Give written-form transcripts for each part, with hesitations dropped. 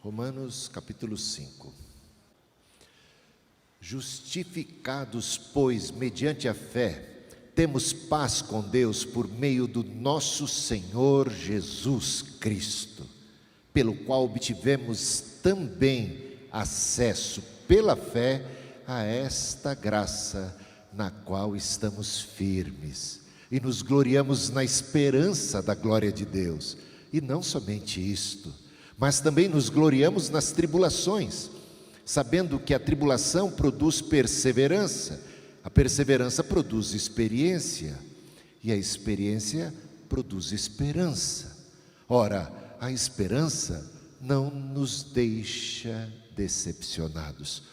Romanos capítulo 5. Justificados, pois, mediante a fé, temos paz com Deus por meio do nosso Senhor Jesus Cristo, pelo qual obtivemos também acesso pela fé a esta graça na qual estamos firmes e nos gloriamos na esperança da glória de Deus. E não somente isto, mas também nos gloriamos nas tribulações, sabendo que a tribulação produz perseverança, a perseverança produz experiência, e a experiência produz esperança. Ora, a esperança não nos deixa decepcionados,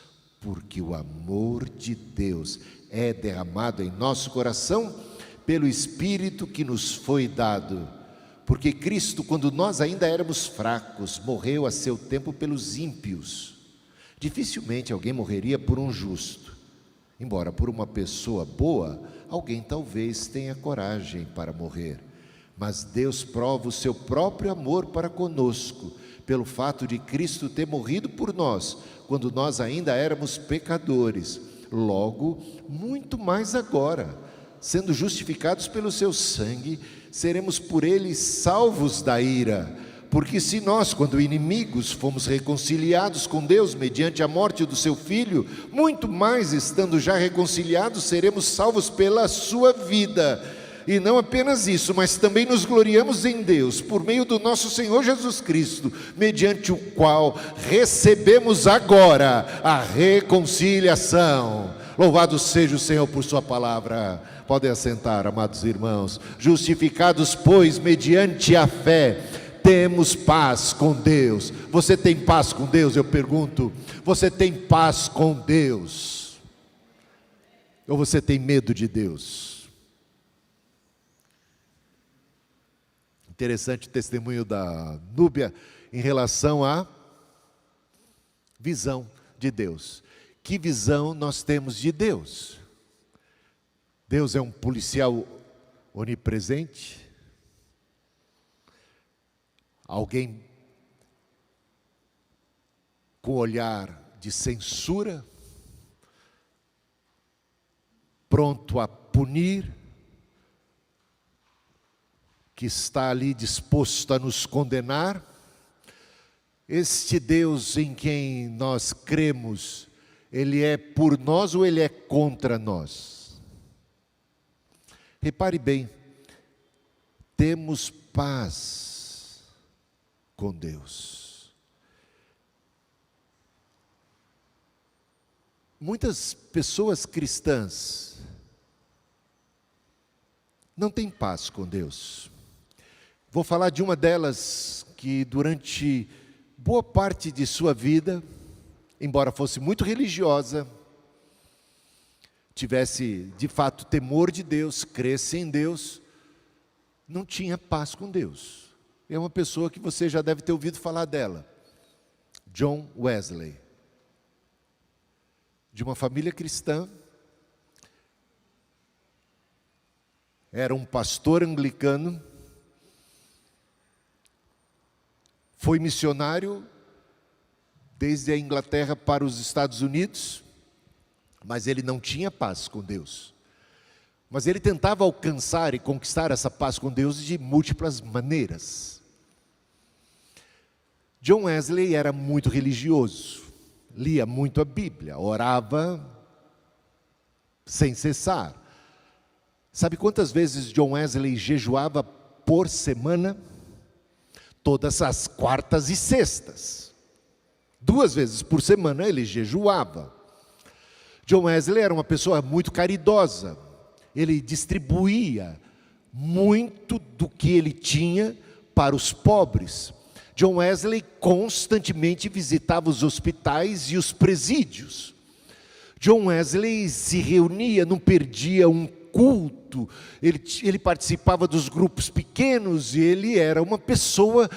porque o amor de Deus é derramado em nosso coração pelo Espírito que nos foi dado. Porque Cristo, quando nós ainda éramos fracos, morreu a seu tempo pelos ímpios. Dificilmente alguém morreria por um justo, embora por uma pessoa boa, alguém talvez tenha coragem para morrer. Mas Deus prova o seu próprio amor para conosco, pelo fato de Cristo ter morrido por nós, quando nós ainda éramos pecadores. Logo, muito mais agora, sendo justificados pelo seu sangue, seremos por ele salvos da ira. Porque se nós, quando inimigos, fomos reconciliados com Deus mediante a morte do seu Filho, muito mais, estando já reconciliados, seremos salvos pela sua vida. E não apenas isso, mas também nos gloriamos em Deus, por meio do nosso Senhor Jesus Cristo, mediante o qual recebemos agora a reconciliação. Louvado seja o Senhor por sua palavra. Podem assentar, amados irmãos. Justificados, pois, mediante a fé, temos paz com Deus. Você tem paz com Deus? Eu pergunto. Você tem paz com Deus? Ou você tem medo de Deus? Interessante o testemunho da Núbia em relação à visão de Deus. Que visão nós temos de Deus? Deus é um policial onipresente? Alguém com olhar de censura? Pronto a punir? Que está ali disposto a nos condenar? Este Deus em quem nós cremos, Ele é por nós ou Ele é contra nós? Repare bem, temos paz com Deus. Muitas pessoas cristãs não têm paz com Deus. Vou falar de uma delas que durante boa parte de sua vida, embora fosse muito religiosa, tivesse de fato temor de Deus, cresce em Deus, não tinha paz com Deus. É uma pessoa que você já deve ter ouvido falar dela, John Wesley, de uma família cristã, era um pastor anglicano, foi missionário desde a Inglaterra para os Estados Unidos, mas ele não tinha paz com Deus. Mas ele tentava alcançar e conquistar essa paz com Deus de múltiplas maneiras. John Wesley era muito religioso, lia muito a Bíblia, orava sem cessar. Sabe quantas vezes John Wesley jejuava por semana? Todas as quartas e sextas. 2 vezes por semana ele jejuava. John Wesley era uma pessoa muito caridosa. Ele distribuía muito do que ele tinha para os pobres. John Wesley constantemente visitava os hospitais e os presídios. John Wesley se reunia, não perdia um culto, ele participava dos grupos pequenos, e ele era uma pessoa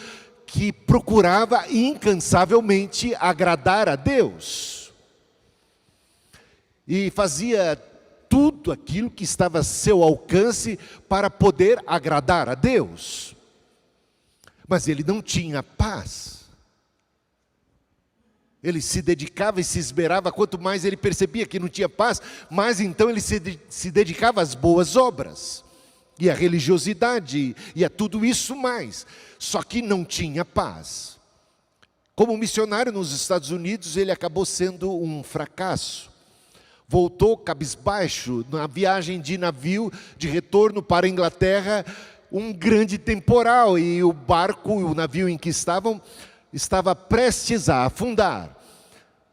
que procurava incansavelmente agradar a Deus. E fazia tudo aquilo que estava a seu alcance para poder agradar a Deus. Mas ele não tinha paz. Ele se dedicava e se esmerava, quanto mais ele percebia que não tinha paz, mais então ele se dedicava às boas obras, e à religiosidade, e a tudo isso mais. Só que não tinha paz. Como missionário nos Estados Unidos, ele acabou sendo um fracasso. Voltou cabisbaixo na viagem de navio de retorno para a Inglaterra, um grande temporal, e o barco, o navio em que estavam, estava prestes a afundar.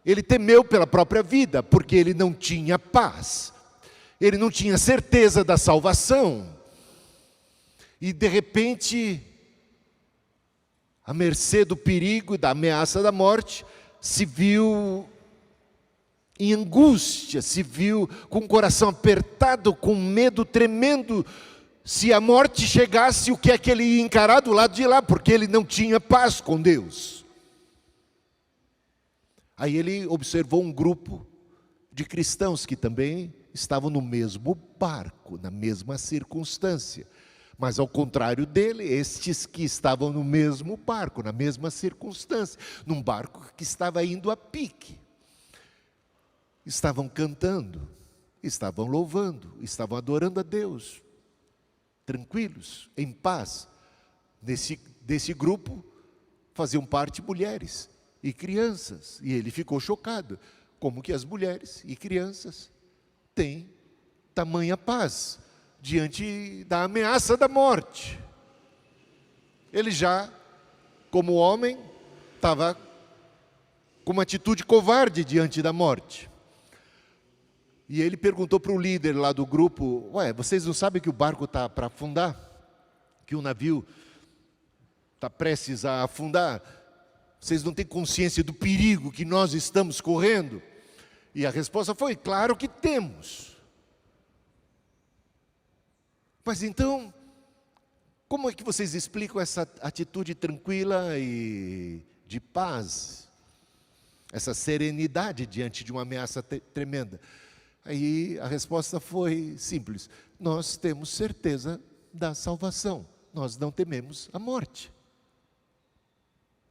Ele temeu pela própria vida, porque ele não tinha paz. Ele não tinha certeza da salvação. E de repente, à mercê do perigo e da ameaça da morte, se viu em angústia, se viu com o coração apertado, com medo tremendo. Se a morte chegasse, o que é que ele ia encarar do lado de lá? Porque ele não tinha paz com Deus. Aí ele observou um grupo de cristãos que também estavam no mesmo barco, na mesma circunstância. Mas ao contrário dele, estes que estavam no mesmo barco, na mesma circunstância, num barco que estava indo a pique, estavam cantando, estavam louvando, estavam adorando a Deus, tranquilos, em paz. Desse grupo faziam parte mulheres e crianças, e ele ficou chocado, como que as mulheres e crianças têm tamanha paz diante da ameaça da morte. Ele já, como homem, estava com uma atitude covarde diante da morte. E ele perguntou para o líder lá do grupo: ué, vocês não sabem que o barco está para afundar? Que o navio está prestes a afundar? Vocês não têm consciência do perigo que nós estamos correndo? E a resposta foi: claro que temos. Mas então, como é que vocês explicam essa atitude tranquila e de paz? Essa serenidade diante de uma ameaça tremenda? Aí a resposta foi simples: nós temos certeza da salvação, nós não tememos a morte.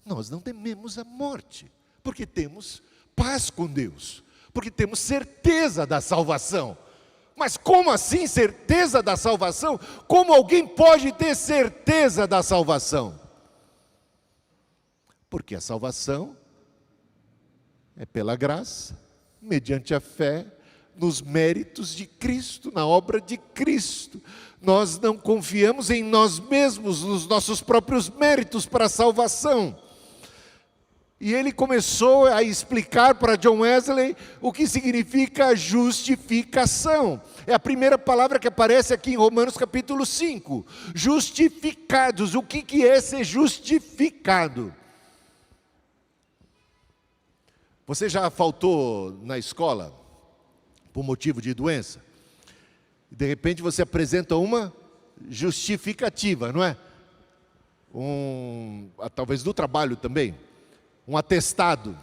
Nós não tememos a morte, porque temos paz com Deus, porque temos certeza da salvação. Mas como assim certeza da salvação? Como alguém pode ter certeza da salvação? Porque a salvação é pela graça, mediante a fé, nos méritos de Cristo, na obra de Cristo. Nós não confiamos em nós mesmos, nos nossos próprios méritos para a salvação. E ele começou a explicar para John Wesley o que significa justificação. É a primeira palavra que aparece aqui em Romanos capítulo 5. Justificados. O que é ser justificado? Você já faltou na escola por motivo de doença? De repente você apresenta uma justificativa, não é? Talvez do trabalho também. Um atestado,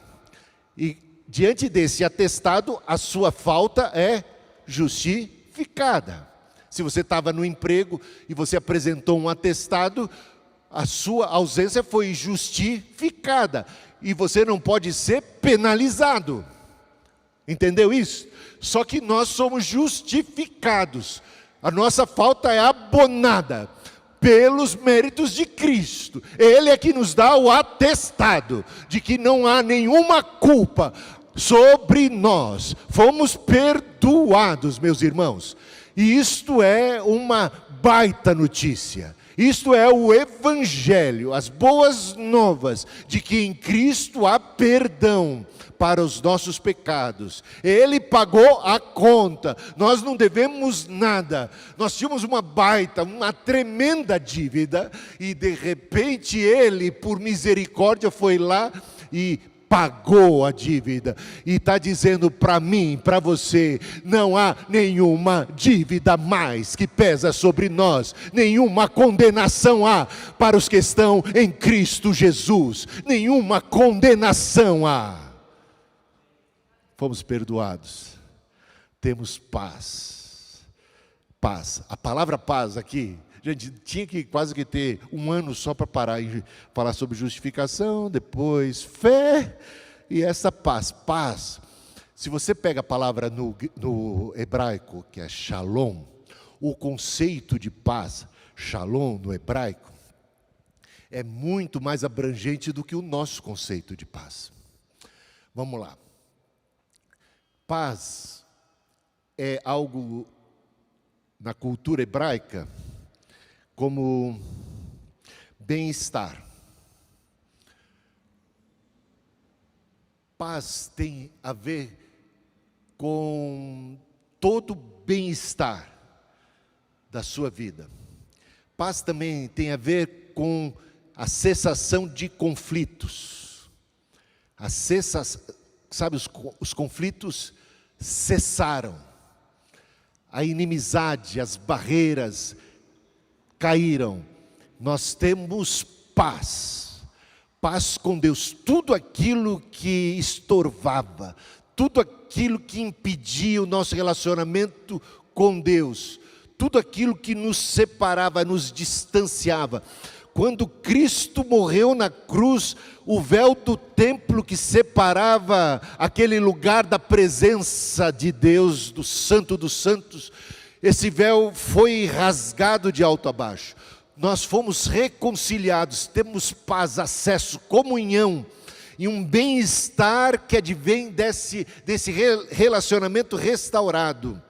e diante desse atestado, a sua falta é justificada. Se você estava no emprego e você apresentou um atestado, a sua ausência foi justificada, e você não pode ser penalizado. Entendeu isso? Só que nós somos justificados, a nossa falta é abonada pelos méritos de Cristo. Ele é que nos dá o atestado de que não há nenhuma culpa sobre nós. Fomos perdoados, meus irmãos. E isto é uma baita notícia. Isto é o Evangelho, as boas novas de que em Cristo há perdão para os nossos pecados. Ele pagou a conta, nós não devemos nada. Nós tínhamos uma tremenda dívida, e de repente Ele, por misericórdia, foi lá e pagou a dívida, e está dizendo para mim, para você: não há nenhuma dívida mais que pesa sobre nós, nenhuma condenação há para os que estão em Cristo Jesus, nenhuma condenação há. Fomos perdoados, temos paz. Paz, a palavra paz aqui, gente, tinha que quase que ter um ano só para parar e falar sobre justificação, depois fé, E essa paz, se você pega a palavra no hebraico, que é shalom, o conceito de paz, shalom no hebraico, é muito mais abrangente do que o nosso conceito de paz. Vamos lá. Paz é algo, na cultura hebraica, como bem-estar. Paz tem a ver com todo o bem-estar da sua vida. Paz também tem a ver com a cessação de conflitos. Sabe, os conflitos cessaram. A inimizade, as barreiras caíram. Nós temos paz. Paz com Deus. Tudo aquilo que estorvava, tudo aquilo que impedia o nosso relacionamento com Deus, tudo aquilo que nos separava, nos distanciava. Quando Cristo morreu na cruz, o véu do templo que separava aquele lugar da presença de Deus, do Santo dos Santos, esse véu foi rasgado de alto a baixo. Nós fomos reconciliados, temos paz, acesso, comunhão e um bem-estar que advém desse relacionamento restaurado.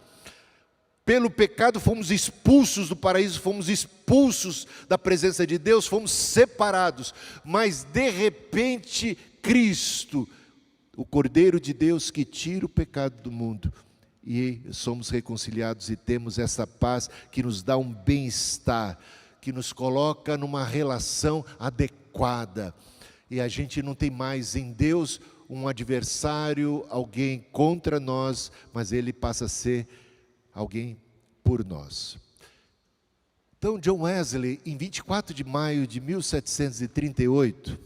Pelo pecado fomos expulsos do paraíso, fomos expulsos da presença de Deus, fomos separados. Mas de repente Cristo, o Cordeiro de Deus que tira o pecado do mundo, e somos reconciliados e temos essa paz que nos dá um bem-estar, que nos coloca numa relação adequada. E a gente não tem mais em Deus um adversário, alguém contra nós, mas Ele passa a ser alguém por nós. Então, John Wesley, em 24 de maio de 1738,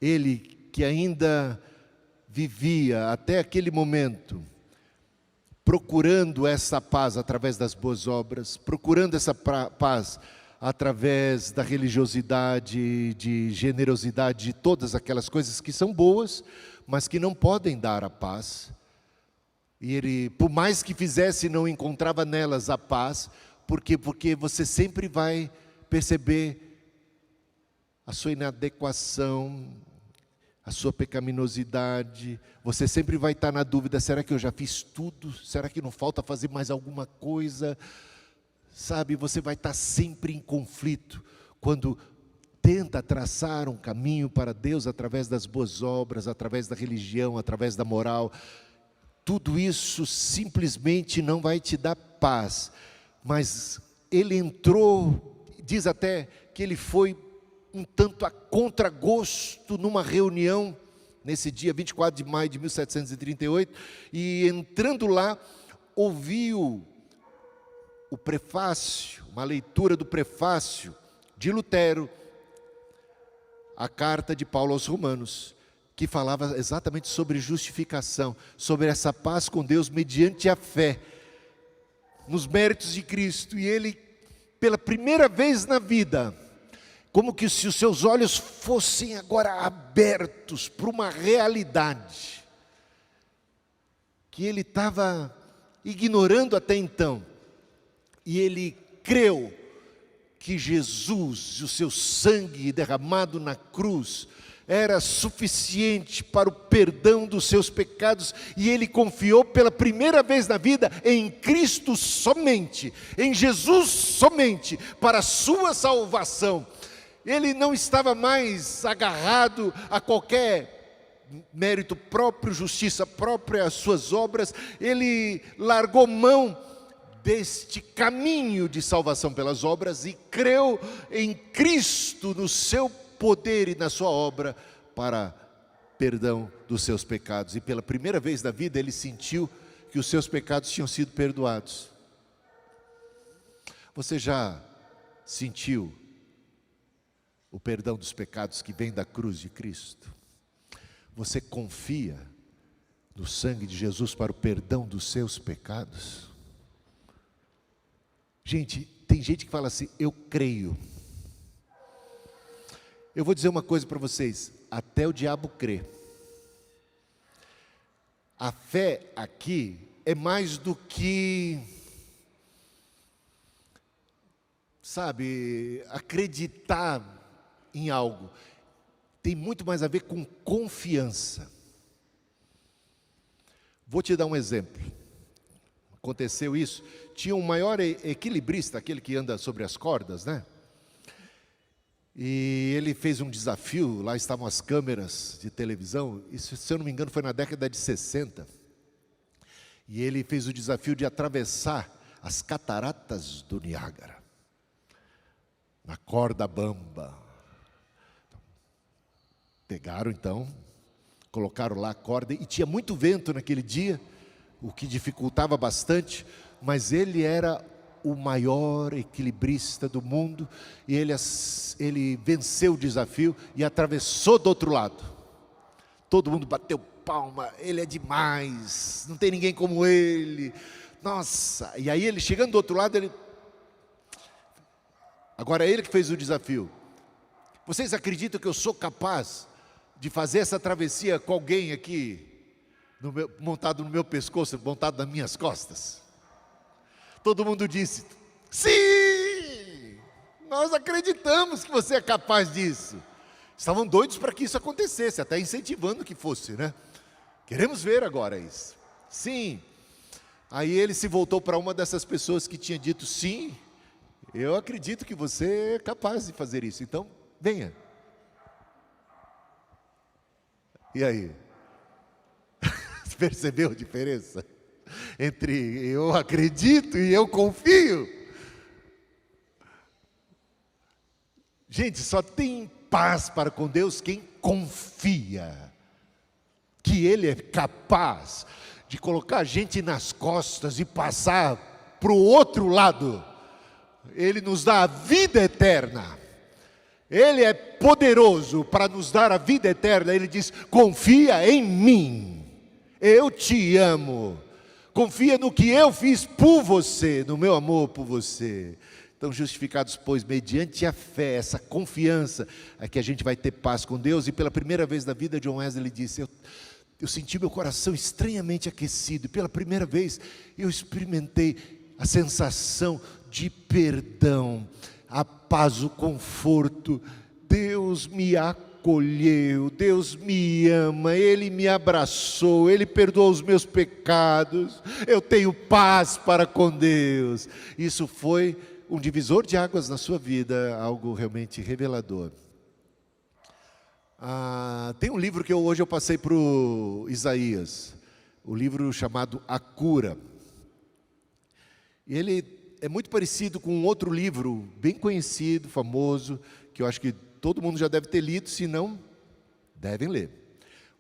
ele que ainda vivia até aquele momento, procurando essa paz através das boas obras, procurando essa paz através da religiosidade, de generosidade, de todas aquelas coisas que são boas, mas que não podem dar a paz. E ele, por mais que fizesse, não encontrava nelas a paz. Por quê? Porque você sempre vai perceber a sua inadequação, a sua pecaminosidade. Você sempre vai estar na dúvida, será que eu já fiz tudo? Será que não falta fazer mais alguma coisa? Sabe, você vai estar sempre em conflito quando tenta traçar um caminho para Deus através das boas obras, através da religião, através da moral. Tudo isso simplesmente não vai te dar paz. Mas ele entrou, diz até que ele foi um tanto a contragosto numa reunião, nesse dia 24 de maio de 1738, e entrando lá, ouviu o prefácio, uma leitura do prefácio de Lutero, a carta de Paulo aos Romanos, que falava exatamente sobre justificação, sobre essa paz com Deus mediante a fé, nos méritos de Cristo. E ele, pela primeira vez na vida, como que se os seus olhos fossem agora abertos para uma realidade, que ele estava ignorando até então, e ele creu que Jesus, o seu sangue derramado na cruz, era suficiente para o perdão dos seus pecados, e ele confiou pela primeira vez na vida em Cristo somente, em Jesus somente, para a sua salvação. Ele não estava mais agarrado a qualquer mérito próprio, justiça própria, as suas obras. Ele largou mão deste caminho de salvação pelas obras e creu em Cristo, no seu poder e na sua obra para perdão dos seus pecados. E pela primeira vez na vida ele sentiu que os seus pecados tinham sido perdoados. Você já sentiu o perdão dos pecados que vem da cruz de Cristo? Você confia no sangue de Jesus para o perdão dos seus pecados? Gente, tem gente que fala assim, eu creio. Eu vou dizer uma coisa para vocês, até o diabo crê. A fé aqui é mais do que, sabe, acreditar em algo. Tem muito mais a ver com confiança. Vou te dar um exemplo. Aconteceu isso. Tinha um maior equilibrista, aquele que anda sobre as cordas, né? E ele fez um desafio, lá estavam as câmeras de televisão, isso, se eu não me engano, foi na década de 60. E ele fez o desafio de atravessar as cataratas do Niágara, na corda bamba. Pegaram então, colocaram lá a corda, e tinha muito vento naquele dia, o que dificultava bastante, mas ele era o maior equilibrista do mundo, e ele venceu o desafio e atravessou do outro lado. Todo mundo bateu palma, ele é demais, não tem ninguém como ele, nossa. E aí ele, chegando do outro lado, agora é ele que fez o desafio. Vocês acreditam que eu sou capaz de fazer essa travessia com alguém aqui, montado no meu pescoço, montado nas minhas costas? Todo mundo disse: sim, nós acreditamos que você é capaz disso. Estavam doidos para que isso acontecesse, até incentivando que fosse, né? Queremos ver agora isso. Sim. Aí ele se voltou para uma dessas pessoas que tinha dito: sim, eu acredito que você é capaz de fazer isso, então venha. E aí? Você percebeu a diferença entre eu acredito e eu confio? Gente, só tem paz para com Deus quem confia que Ele é capaz de colocar a gente nas costas e passar para o outro lado. Ele nos dá a vida eterna. Ele é poderoso para nos dar a vida eterna. Ele diz: confia em mim, eu te amo. Confia no que eu fiz por você, no meu amor por você. Então, justificados, pois, mediante a fé, essa confiança, é que a gente vai ter paz com Deus. E pela primeira vez na vida, John Wesley disse: eu senti meu coração estranhamente aquecido. E pela primeira vez, eu experimentei a sensação de perdão, a paz, o conforto. Deus me acolheu, Deus me ama, Ele me abraçou, Ele perdoou os meus pecados, eu tenho paz para com Deus. Isso foi um divisor de águas na sua vida, algo realmente revelador. Tem um livro que hoje eu passei para o Isaías, o livro chamado A Cura. E ele é muito parecido com um outro livro, bem conhecido, famoso, que eu acho que todo mundo já deve ter lido, se não, devem ler.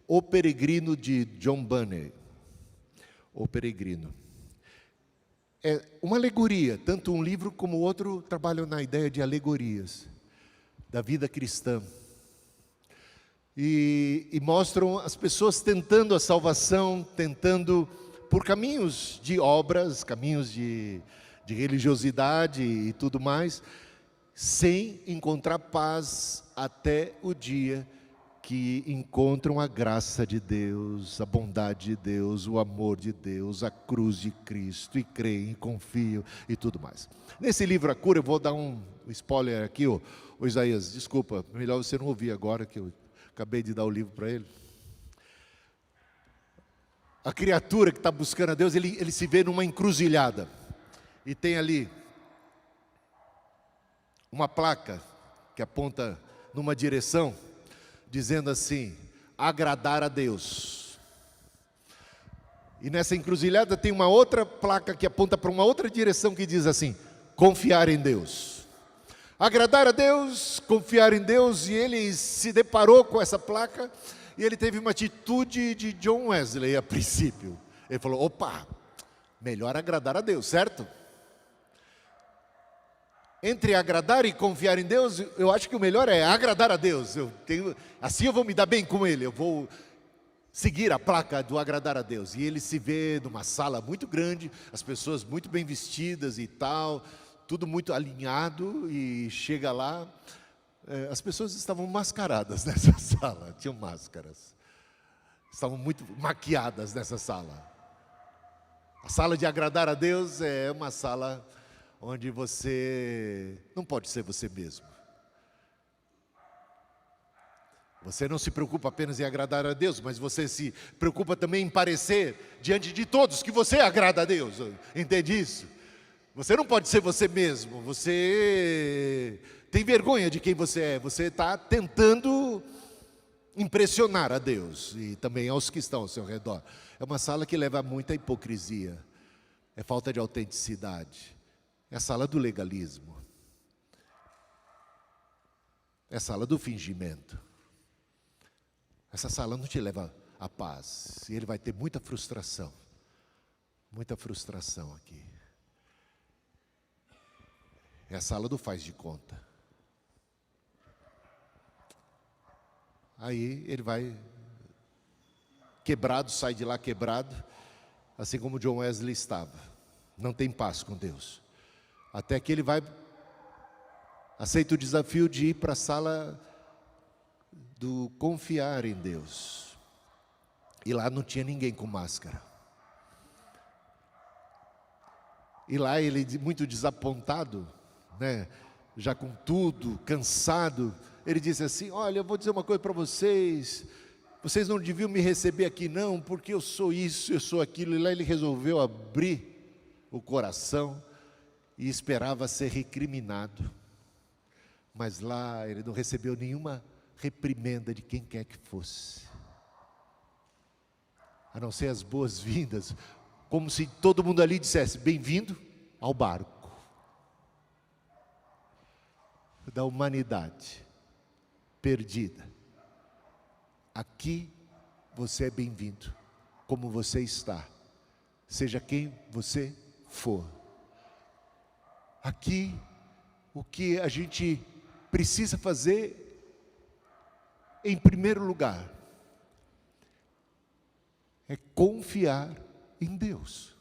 O Peregrino, de John Bunyan. O Peregrino. É uma alegoria, tanto um livro como o outro trabalham na ideia de alegorias da vida cristã. E mostram as pessoas tentando a salvação, tentando por caminhos de obras, caminhos de religiosidade e tudo mais, sem encontrar paz até o dia que encontram a graça de Deus, a bondade de Deus, o amor de Deus, a cruz de Cristo, e creem, e confiam e tudo mais. Nesse livro A Cura, eu vou dar um spoiler aqui, ô Isaías, desculpa, melhor você não ouvir agora, que eu acabei de dar o livro para ele. A criatura que está buscando a Deus, ele se vê numa encruzilhada, e tem ali uma placa que aponta numa direção, dizendo assim: agradar a Deus. E nessa encruzilhada tem uma outra placa que aponta para uma outra direção, que diz assim: confiar em Deus. Agradar a Deus, confiar em Deus. E ele se deparou com essa placa, e ele teve uma atitude de John Wesley a princípio. Ele falou: opa, melhor agradar a Deus, certo? Entre agradar e confiar em Deus, eu acho que o melhor é agradar a Deus. Assim eu vou me dar bem com Ele, eu vou seguir a placa do agradar a Deus. E ele se vê numa sala muito grande, as pessoas muito bem vestidas e tal, tudo muito alinhado, e chega lá, as pessoas estavam mascaradas nessa sala, tinham máscaras. estavam muito maquiadas nessa sala. A sala de agradar a Deus é uma sala onde você não pode ser você mesmo. Você não se preocupa apenas em agradar a Deus, mas você se preocupa também em parecer diante de todos que você agrada a Deus. Entende isso? Você não pode ser você mesmo. Você tem vergonha de quem você é. Você está tentando impressionar a Deus e também aos que estão ao seu redor. É uma sala que leva a muita hipocrisia. É falta de autenticidade. É a sala do legalismo. É a sala do fingimento. Essa sala não te leva à paz. E ele vai ter muita frustração. Muita frustração aqui. É a sala do faz de conta. Aí ele vai quebrado, sai de lá quebrado, assim como John Wesley estava. Não tem paz com Deus. Até que ele aceita o desafio de ir para a sala do confiar em Deus. E lá não tinha ninguém com máscara. E lá ele, muito desapontado, né, já com tudo, cansado, ele disse assim: olha, eu vou dizer uma coisa para vocês não deviam me receber aqui não, porque eu sou isso, eu sou aquilo. E lá ele resolveu abrir o coração e esperava ser recriminado. Mas lá ele não recebeu nenhuma reprimenda de quem quer que fosse, a não ser as boas-vindas, como se todo mundo ali dissesse: bem-vindo ao barco da humanidade perdida. Aqui você é bem-vindo, como você está, seja quem você for. Aqui, o que a gente precisa fazer, em primeiro lugar, é confiar em Deus.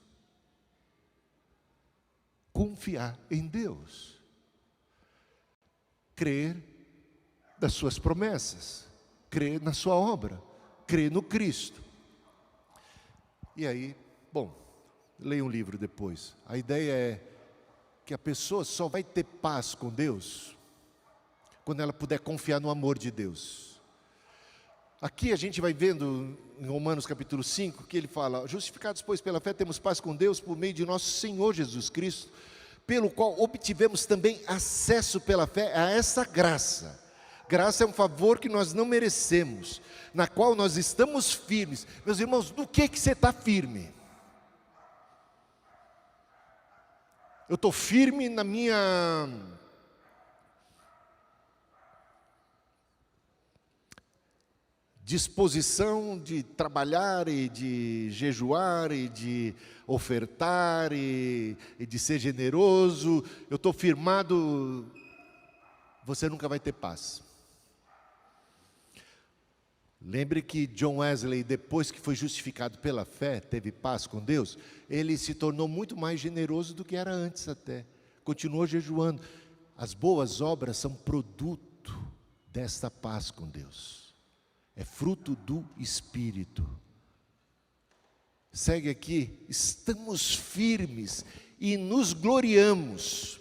Confiar em Deus. Crer nas suas promessas. Crer na sua obra. Crer no Cristo. E aí, bom, leia um livro depois. A ideia é que a pessoa só vai ter paz com Deus quando ela puder confiar no amor de Deus. Aqui a gente vai vendo em Romanos capítulo 5, que ele fala: justificados pois pela fé temos paz com Deus por meio de nosso Senhor Jesus Cristo, pelo qual obtivemos também acesso pela fé a essa graça. Graça é um favor que nós não merecemos, na qual nós estamos firmes. Meus irmãos, do que você está firme? Eu estou firme na minha disposição de trabalhar e de jejuar e de ofertar e de ser generoso. Eu estou firmado. Você nunca vai ter paz. Lembre que John Wesley, depois que foi justificado pela fé, teve paz com Deus, ele se tornou muito mais generoso do que era antes até. Continuou jejuando. As boas obras são produto desta paz com Deus. É fruto do Espírito. Segue aqui: estamos firmes e nos gloriamos.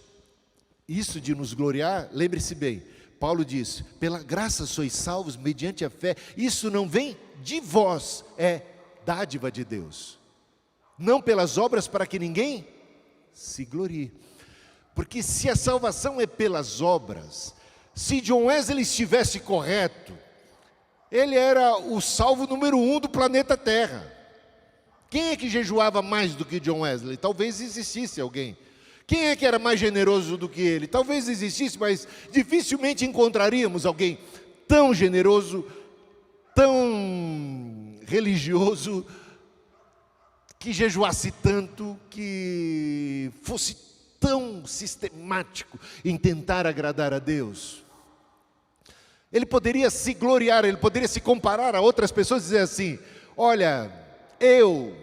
Isso de nos gloriar, lembre-se bem, Paulo diz: pela graça sois salvos mediante a fé. Isso não vem de vós, é dádiva de Deus. Não pelas obras, para que ninguém se glorie. Porque se a salvação é pelas obras, se John Wesley estivesse correto, ele era o salvo número 1 do planeta Terra. Quem é que jejuava mais do que John Wesley? Talvez existisse alguém. Quem é que era mais generoso do que ele? Talvez existisse, mas dificilmente encontraríamos alguém tão generoso, tão religioso, que jejuasse tanto, que fosse tão sistemático em tentar agradar a Deus. Ele poderia se gloriar, ele poderia se comparar a outras pessoas e dizer assim: olha, eu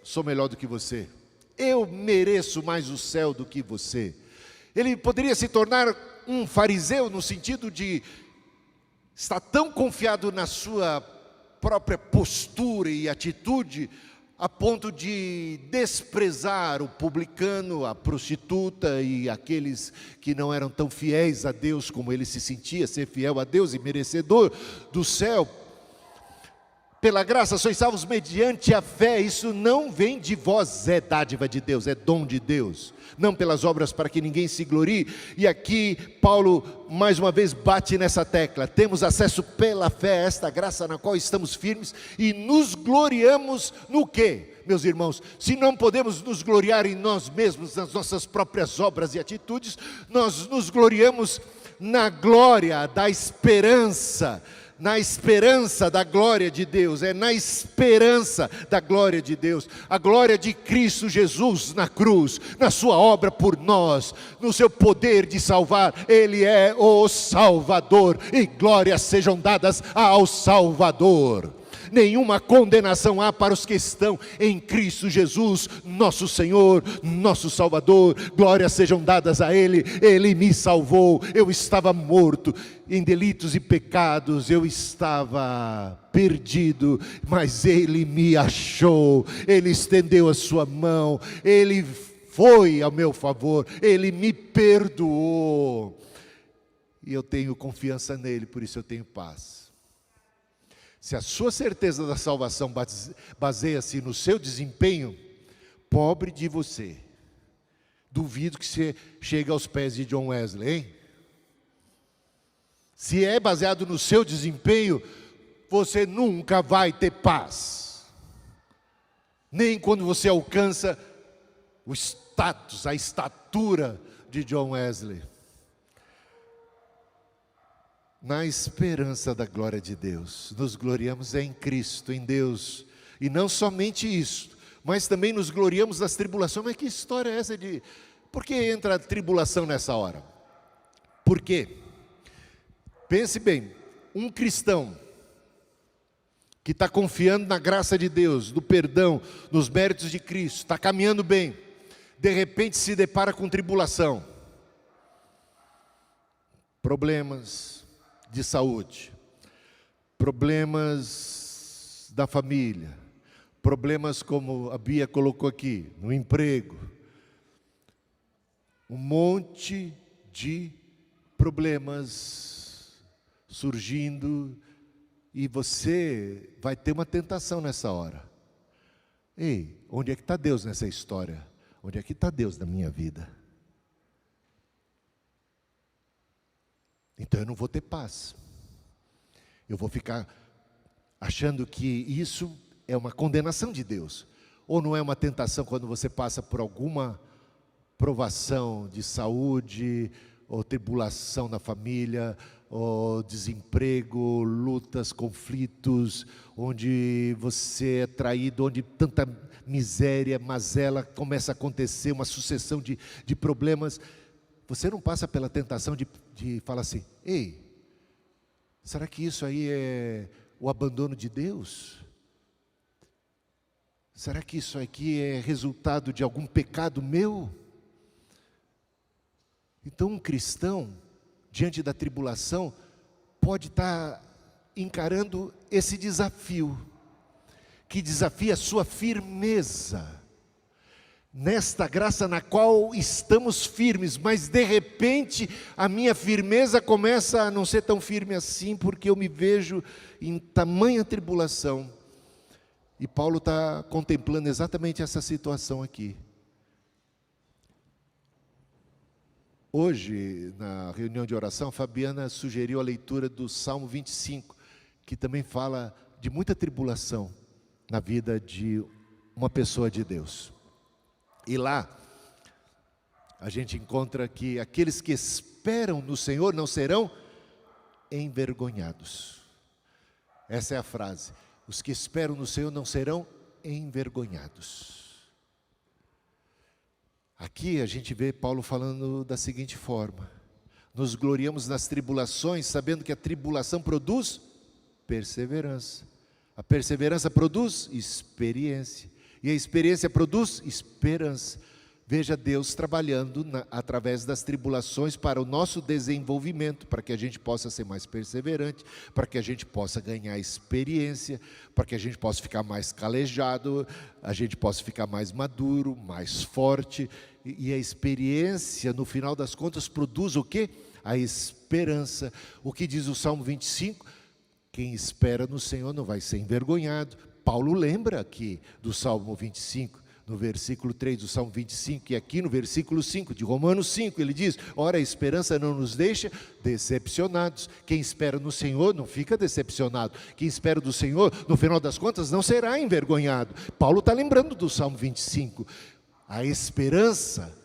sou melhor do que você, eu mereço mais o céu do que você. Ele poderia se tornar um fariseu no sentido de estar tão confiado na sua própria postura e atitude, a ponto de desprezar o publicano, a prostituta e aqueles que não eram tão fiéis a Deus como ele se sentia ser fiel a Deus e merecedor do céu. Pela graça sois salvos mediante a fé. Isso não vem de vós, é dádiva de Deus, é dom de Deus, não pelas obras para que ninguém se glorie. E aqui Paulo mais uma vez bate nessa tecla: temos acesso pela fé a esta graça na qual estamos firmes e nos gloriamos no quê, meus irmãos? Se não podemos nos gloriar em nós mesmos, nas nossas próprias obras e atitudes, nós nos gloriamos na glória da esperança, na esperança da glória de Deus, é na esperança da glória de Deus, a glória de Cristo Jesus na cruz, na sua obra por nós, no seu poder de salvar. Ele é o Salvador, e glórias sejam dadas ao Salvador. Nenhuma condenação há para os que estão em Cristo Jesus, nosso Senhor, nosso Salvador. Glórias sejam dadas a Ele. Ele me salvou. Eu estava morto em delitos e pecados, eu estava perdido, mas Ele me achou. Ele estendeu a sua mão, Ele foi ao meu favor, Ele me perdoou, e eu tenho confiança nele, por isso eu tenho paz. Se a sua certeza da salvação baseia-se no seu desempenho, pobre de você. Duvido que você chegue aos pés de John Wesley, hein? Se é baseado no seu desempenho, você nunca vai ter paz. Nem quando você alcança o status, a estatura de John Wesley. Na esperança da glória de Deus, nos gloriamos em Cristo, em Deus, e não somente isso, mas também nos gloriamos nas tribulações. Mas que história é essa de, por que entra a tribulação nessa hora? Por quê? Pense bem, um cristão que está confiando na graça de Deus, no perdão, nos méritos de Cristo, está caminhando bem, de repente se depara com tribulação, problemas de saúde, problemas da família, problemas como a Bia colocou aqui, no emprego, um monte de problemas surgindo, e você vai ter uma tentação nessa hora. Ei, onde é que está Deus nessa história? Onde é que está Deus na minha vida? Então eu não vou ter paz. Eu vou ficar achando que isso é uma condenação de Deus. Ou não é uma tentação quando você passa por alguma provação de saúde, ou tribulação na família, ou desemprego, lutas, conflitos, onde você é traído, onde tanta miséria, mazela começa a acontecer, uma sucessão de problemas. Você não passa pela tentação de falar assim: ei, será que isso aí é o abandono de Deus? Será que isso aqui é resultado de algum pecado meu? Então um cristão, diante da tribulação, pode estar encarando esse desafio, que desafia a sua firmeza, nesta graça na qual estamos firmes, mas de repente a minha firmeza começa a não ser tão firme assim, porque eu me vejo em tamanha tribulação. E Paulo está contemplando exatamente essa situação aqui. Hoje, na reunião de oração, a Fabiana sugeriu a leitura do Salmo 25, que também fala de muita tribulação na vida de uma pessoa de Deus. E lá, a gente encontra que aqueles que esperam no Senhor não serão envergonhados. Essa é a frase: os que esperam no Senhor não serão envergonhados. Aqui a gente vê Paulo falando da seguinte forma: nos gloriamos nas tribulações, sabendo que a tribulação produz perseverança. A perseverança produz experiência. E a experiência produz esperança. Veja Deus trabalhando através das tribulações para o nosso desenvolvimento, para que a gente possa ser mais perseverante, para que a gente possa ganhar experiência, para que a gente possa ficar mais calejado, a gente possa ficar mais maduro, mais forte. E a experiência, no final das contas, produz o quê? A esperança. O que diz o Salmo 25? Quem espera no Senhor não vai ser envergonhado. Paulo lembra aqui do Salmo 25. No versículo 3 do Salmo 25, e aqui no versículo 5 de Romanos 5, ele diz: ora, a esperança não nos deixa decepcionados. Quem espera no Senhor não fica decepcionado. Quem espera do Senhor, no final das contas, não será envergonhado. Paulo está lembrando do Salmo 25. A esperança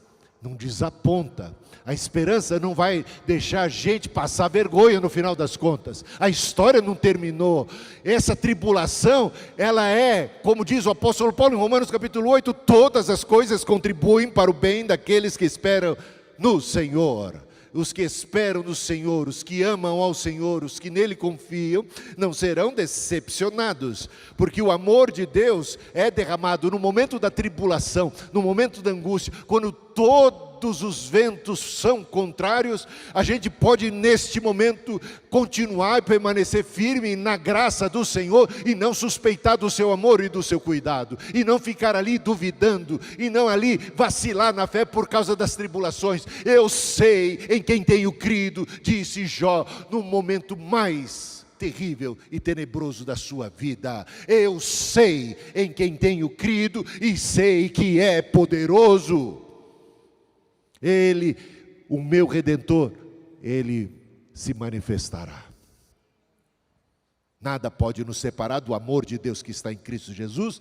não desaponta. A esperança não vai deixar a gente passar vergonha no final das contas. A história não terminou. Essa tribulação, ela é, como diz o apóstolo Paulo em Romanos capítulo 8, todas as coisas contribuem para o bem daqueles que esperam no Senhor. Os que esperam no Senhor, os que amam ao Senhor, os que nele confiam, não serão decepcionados, porque o amor de Deus é derramado no momento da tribulação, no momento da angústia, quando todos os ventos são contrários. A gente pode neste momento continuar e permanecer firme na graça do Senhor e não suspeitar do seu amor e do seu cuidado, e não ficar ali duvidando, e não ali vacilar na fé por causa das tribulações. Eu sei em quem tenho crido, disse Jó, no momento mais terrível e tenebroso da sua vida. Eu sei em quem tenho crido e sei que é poderoso. Ele, o meu Redentor, Ele se manifestará. Nada pode nos separar do amor de Deus que está em Cristo Jesus,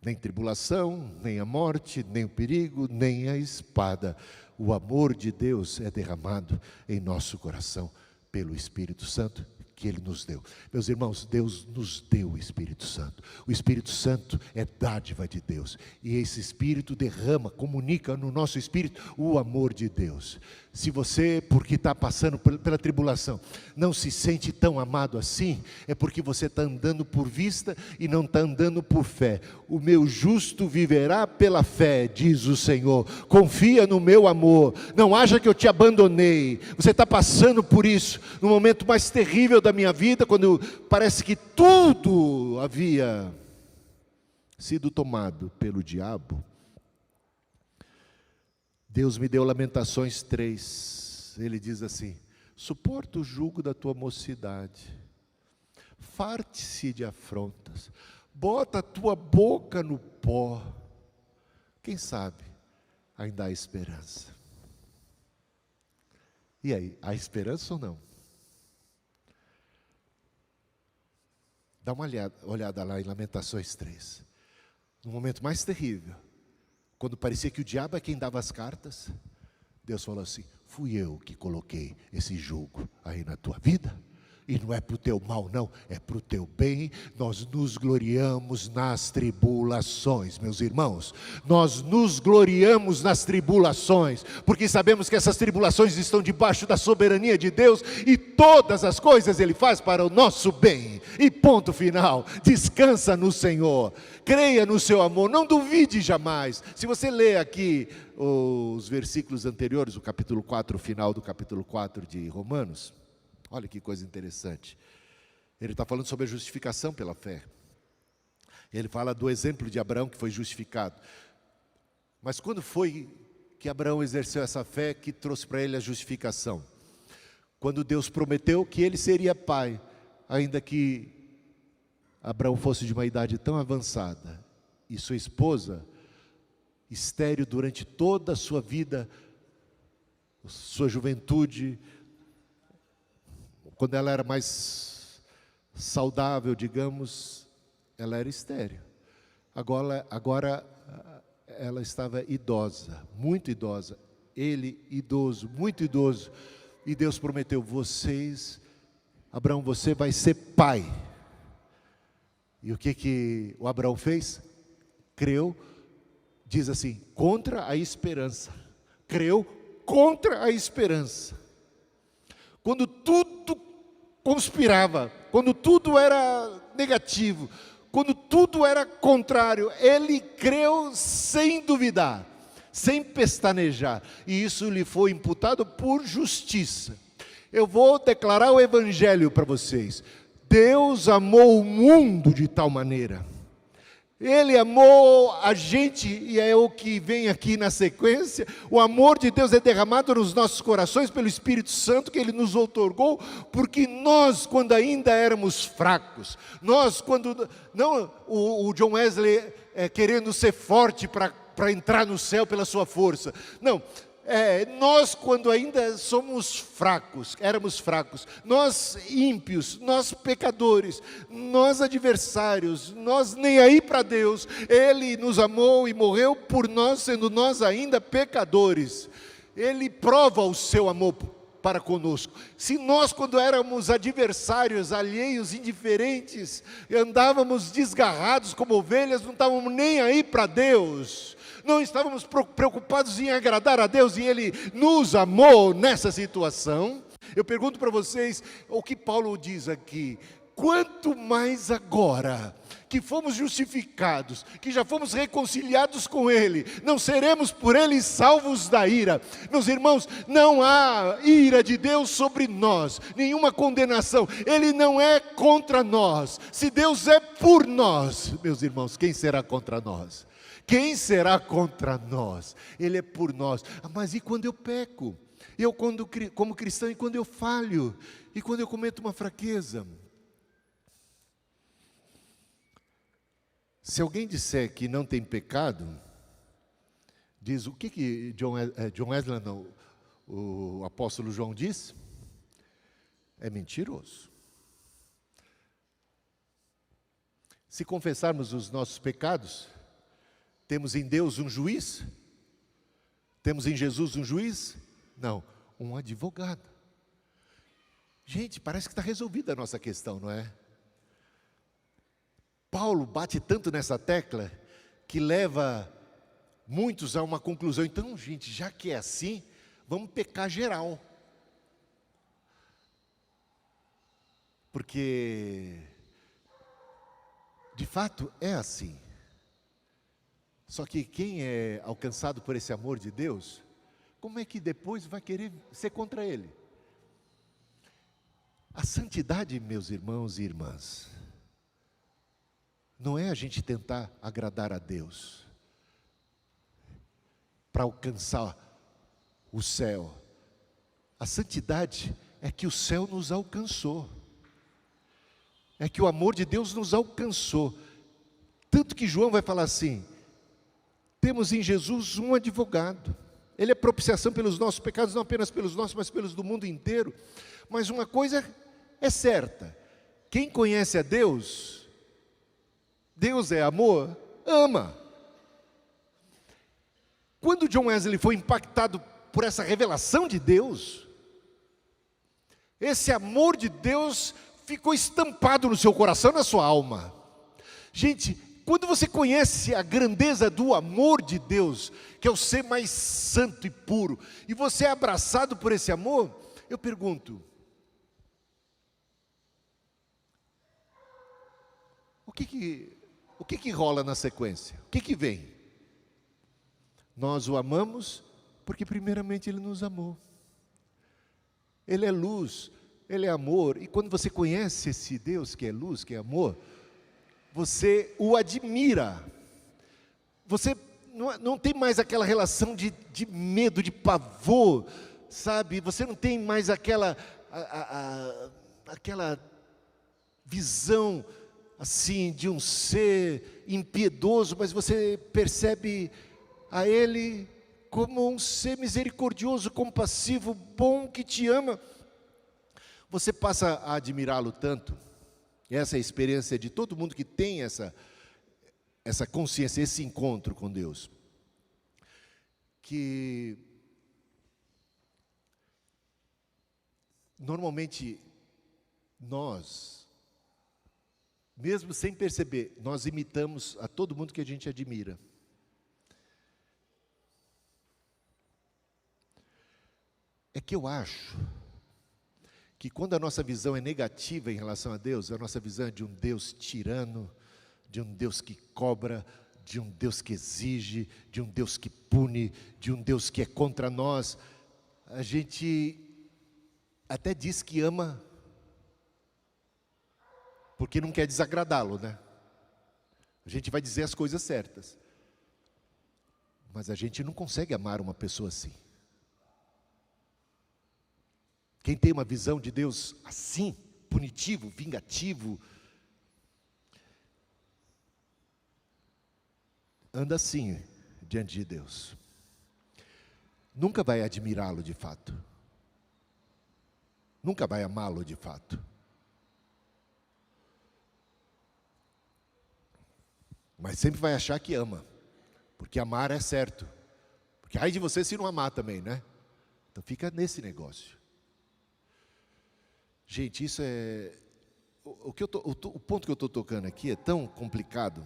nem tribulação, nem a morte, nem o perigo, nem a espada. O amor de Deus é derramado em nosso coração pelo Espírito Santo que Ele nos deu. Meus irmãos, Deus nos deu o Espírito Santo. O Espírito Santo é dádiva de Deus, e esse Espírito derrama, comunica no nosso espírito o amor de Deus. Se você, porque está passando pela tribulação, não se sente tão amado assim, é porque você está andando por vista e não está andando por fé. O meu justo viverá pela fé, diz o Senhor. Confia no meu amor, não acha que eu te abandonei. Você está passando por isso, no momento mais terrível da minha vida, quando parece que tudo havia sido tomado pelo diabo. Deus me deu Lamentações 3, ele diz assim: suporta o jugo da tua mocidade, farte-se de afrontas, bota a tua boca no pó, quem sabe ainda há esperança. E aí, há esperança ou não? Dá uma olhada lá em Lamentações 3, no momento mais terrível, quando parecia que o diabo é quem dava as cartas, Deus falou assim: fui eu que coloquei esse jugo aí na tua vida, e não é para o teu mal não, é para o teu bem. Nós nos gloriamos nas tribulações, meus irmãos, nós nos gloriamos nas tribulações, porque sabemos que essas tribulações estão debaixo da soberania de Deus, e todas as coisas Ele faz para o nosso bem, e ponto final. Descansa no Senhor, creia no seu amor, não duvide jamais. Se você ler aqui os versículos anteriores, o capítulo 4, o final do capítulo 4 de Romanos, olha que coisa interessante. Ele está falando sobre a justificação pela fé. Ele fala do exemplo de Abraão, que foi justificado. Mas quando foi que Abraão exerceu essa fé que trouxe para ele a justificação? Quando Deus prometeu que ele seria pai, ainda que Abraão fosse de uma idade tão avançada, e sua esposa, estéril durante toda a sua vida, sua juventude, quando ela era mais saudável, digamos, ela era estéril. Agora ela estava idosa, muito idosa. Ele idoso, muito idoso. E Deus prometeu: Abraão, você vai ser pai. E o que o Abraão fez? Creu, diz assim, contra a esperança. Creu contra a esperança. Quando tudo conspirava, quando tudo era negativo, quando tudo era contrário, ele creu sem duvidar. sem pestanejar, e isso lhe foi imputado por justiça. Eu vou declarar o evangelho para vocês. Deus amou o mundo de tal maneira. Ele amou a gente, e é o que vem aqui na sequência. O amor de Deus é derramado nos nossos corações pelo Espírito Santo que Ele nos outorgou, porque nós, quando ainda éramos fracos, nós quando, não o John Wesley querendo ser forte para entrar no céu pela sua força, não, nós quando ainda somos fracos, éramos fracos, nós ímpios, nós pecadores, nós adversários, nós nem aí para Deus, Ele nos amou e morreu por nós, sendo nós ainda pecadores. Ele prova o seu amor para conosco. Se nós, quando éramos adversários, alheios, indiferentes, andávamos desgarrados como ovelhas, não estávamos nem aí para Deus, não estávamos preocupados em agradar a Deus, e Ele nos amou nessa situação. Eu pergunto para vocês, o que Paulo diz aqui: quanto mais agora que fomos justificados, que já fomos reconciliados com Ele, não seremos por Ele salvos da ira. Meus irmãos, não há ira de Deus sobre nós, nenhuma condenação. Ele não é contra nós. Se Deus é por nós, meus irmãos, quem será contra nós? Quem será contra nós? Ele é por nós. Mas e quando eu peco? Eu como cristão, e quando eu falho? E quando eu cometo uma fraqueza? Se alguém disser que não tem pecado, diz, o que John Wesley, não, o apóstolo João diz? É mentiroso. Se confessarmos os nossos pecados, temos em Deus um juiz? Temos em Jesus um juiz? Não, um advogado. Gente, parece que está resolvida a nossa questão, não é? Paulo bate tanto nessa tecla que leva muitos a uma conclusão. Então, gente, já que é assim, vamos pecar geral. Porque, de fato, é assim. Só que quem é alcançado por esse amor de Deus, como é que depois vai querer ser contra Ele? A santidade, meus irmãos e irmãs, não é a gente tentar agradar a Deus para alcançar o céu. A santidade é que o céu nos alcançou. É que o amor de Deus nos alcançou. Tanto que João vai falar assim: temos em Jesus um advogado. Ele é propiciação pelos nossos pecados, não apenas pelos nossos, mas pelos do mundo inteiro. Mas uma coisa é certa: quem conhece a Deus, Deus é amor, ama. Quando John Wesley foi impactado por essa revelação de Deus, esse amor de Deus ficou estampado no seu coração, na sua alma. Gente, quando você conhece a grandeza do amor de Deus, que é o ser mais santo e puro, e você é abraçado por esse amor, eu pergunto, o que rola na sequência? O que vem? Nós o amamos porque primeiramente Ele nos amou. Ele é luz, Ele é amor, e quando você conhece esse Deus que é luz, que é amor, você o admira. Você não tem mais aquela relação de medo, de pavor, sabe? Você não tem mais aquela visão assim de um ser impiedoso, mas você percebe a Ele como um ser misericordioso, compassivo, bom, que te ama. Você passa a admirá-lo tanto. Essa é a experiência de todo mundo que tem essa consciência, esse encontro com Deus. Que normalmente nós, mesmo sem perceber, nós imitamos a todo mundo que a gente admira. É que eu acho que quando a nossa visão é negativa em relação a Deus, a nossa visão é de um Deus tirano, de um Deus que cobra, de um Deus que exige, de um Deus que pune, de um Deus que é contra nós. A gente até diz que ama, porque não quer desagradá-lo, né? A gente vai dizer as coisas certas, mas a gente não consegue amar uma pessoa assim. Quem tem uma visão de Deus assim, punitivo, vingativo, anda assim diante de Deus. Nunca vai admirá-lo de fato. Nunca vai amá-lo de fato. Mas sempre vai achar que ama, porque amar é certo. Porque ai de você se não amar também, né? Então fica nesse negócio. Gente, isso é... O ponto que eu estou tocando aqui é tão complicado.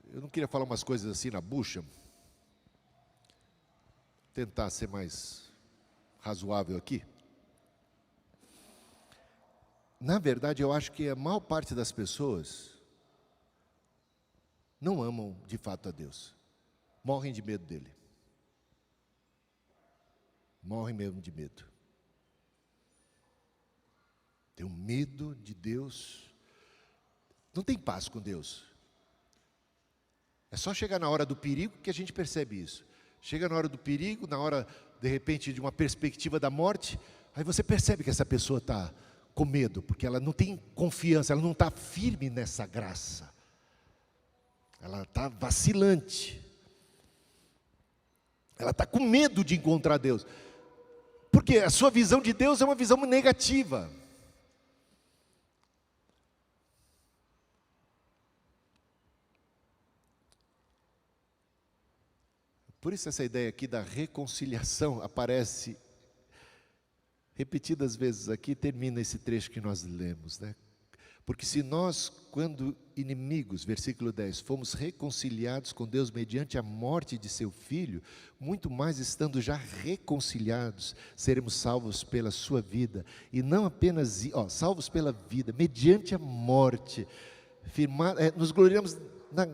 Eu não queria falar umas coisas assim na bucha. Tentar ser mais razoável aqui. Na verdade, eu acho que a maior parte das pessoas não amam de fato a Deus. Morrem de medo dele. Morrem mesmo de medo. Tem um medo de Deus. Não tem paz com Deus. É só chegar na hora do perigo que a gente percebe isso. Chega na hora do perigo, na hora, de repente, de uma perspectiva da morte, aí você percebe que essa pessoa está com medo, porque ela não tem confiança, ela não está firme nessa graça. Ela está vacilante. Ela está com medo de encontrar Deus. Porque a sua visão de Deus é uma visão negativa. Por isso essa ideia aqui da reconciliação aparece repetidas vezes aqui, termina esse trecho que nós lemos, né? Porque se nós, quando inimigos, versículo 10, fomos reconciliados com Deus mediante a morte de seu Filho, muito mais estando já reconciliados, seremos salvos pela sua vida, e não apenas, salvos pela vida, mediante a morte, nos gloriamos na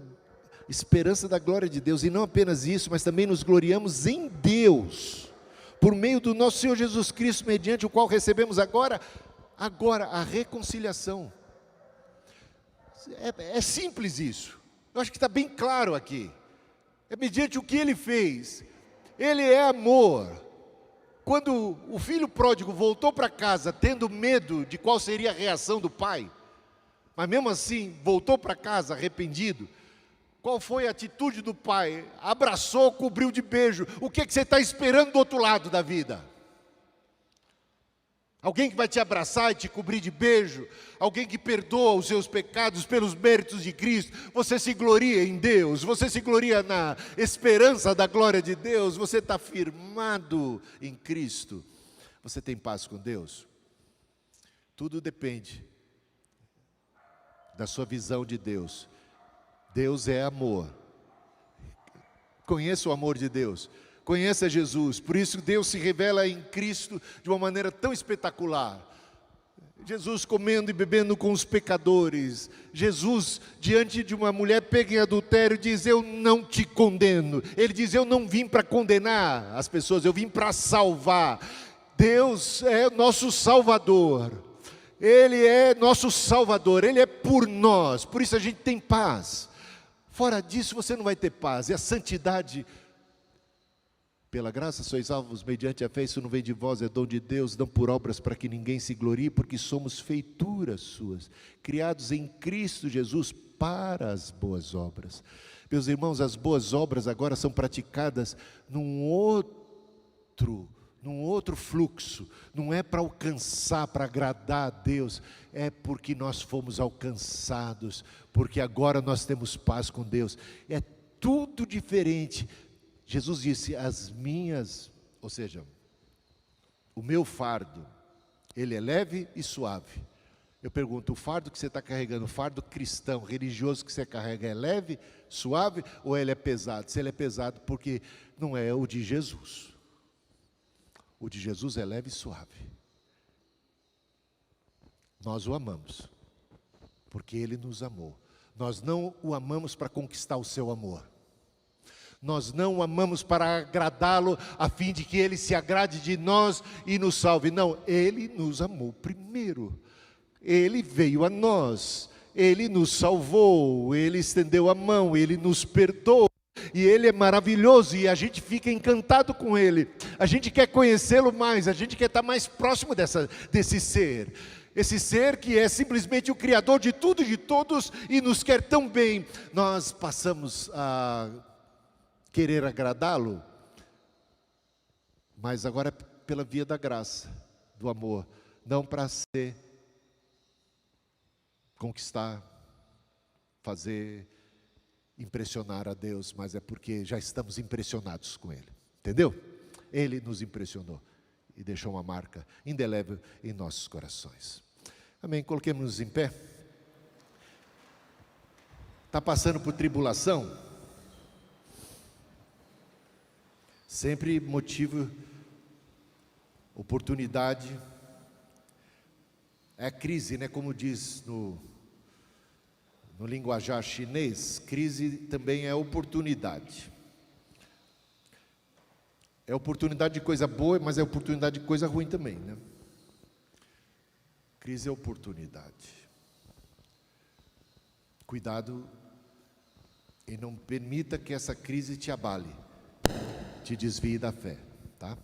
esperança da glória de Deus, e não apenas isso, mas também nos gloriamos em Deus, por meio do nosso Senhor Jesus Cristo, mediante o qual recebemos agora a reconciliação. É simples isso, eu acho que está bem claro aqui, é mediante o que Ele fez. Ele é amor. Quando o filho pródigo voltou para casa, tendo medo de qual seria a reação do pai, mas mesmo assim, voltou para casa arrependido, qual foi a atitude do pai? Abraçou, cobriu de beijo. O que você está esperando do outro lado da vida? Alguém que vai te abraçar e te cobrir de beijo? Alguém que perdoa os seus pecados pelos méritos de Cristo? Você se gloria em Deus? Você se gloria na esperança da glória de Deus? Você está firmado em Cristo? Você tem paz com Deus? Tudo depende da sua visão de Deus. Deus é amor. Conheça o amor de Deus. Conheça Jesus. Por isso Deus se revela em Cristo de uma maneira tão espetacular. Jesus comendo e bebendo com os pecadores. Jesus diante de uma mulher pega em adultério diz: eu não te condeno. Ele diz: eu não vim para condenar as pessoas, eu vim para salvar. Deus é nosso Salvador. Ele é nosso Salvador. Ele é por nós. Por isso a gente tem paz. Fora disso você não vai ter paz. E a santidade, pela graça sois salvos mediante a fé, isso não vem de vós, é dom de Deus, não por obras para que ninguém se glorie, porque somos feituras suas, criados em Cristo Jesus para as boas obras. Meus irmãos, as boas obras agora são praticadas num outro fluxo, não é para alcançar, para agradar a Deus, é porque nós fomos alcançados, porque agora nós temos paz com Deus, é tudo diferente. Jesus disse: ou seja, o meu fardo, ele é leve e suave. Eu pergunto, o fardo que você está carregando, o fardo cristão, religioso que você carrega, é leve, suave ou ele é pesado? Se ele é pesado, porque não é o de Jesus. O de Jesus é leve e suave. nós o amamos, porque Ele nos amou. Nós não o amamos para conquistar o seu amor. Nós não o amamos para agradá-lo, a fim de que Ele se agrade de nós e nos salve. Não, Ele nos amou primeiro. Ele veio a nós, Ele nos salvou, Ele estendeu a mão, Ele nos perdoou. E Ele é maravilhoso e a gente fica encantado com Ele. A gente quer conhecê-lo mais, a gente quer estar mais próximo desse ser. Esse ser que é simplesmente o Criador de tudo e de todos e nos quer tão bem. Nós passamos a querer agradá-lo, mas agora é pela via da graça, do amor, não para conquistar, fazer, impressionar a Deus, mas é porque já estamos impressionados com Ele, entendeu? Ele nos impressionou e deixou uma marca indelével em nossos corações. Amém, coloquemos-nos em pé. Está passando por tribulação? Sempre motivo, oportunidade, é crise, né? Como diz no linguajar chinês, crise também é oportunidade. É oportunidade de coisa boa, mas é oportunidade de coisa ruim também, né? Crise é oportunidade. Cuidado e não permita que essa crise te abale, te desvie da fé, tá?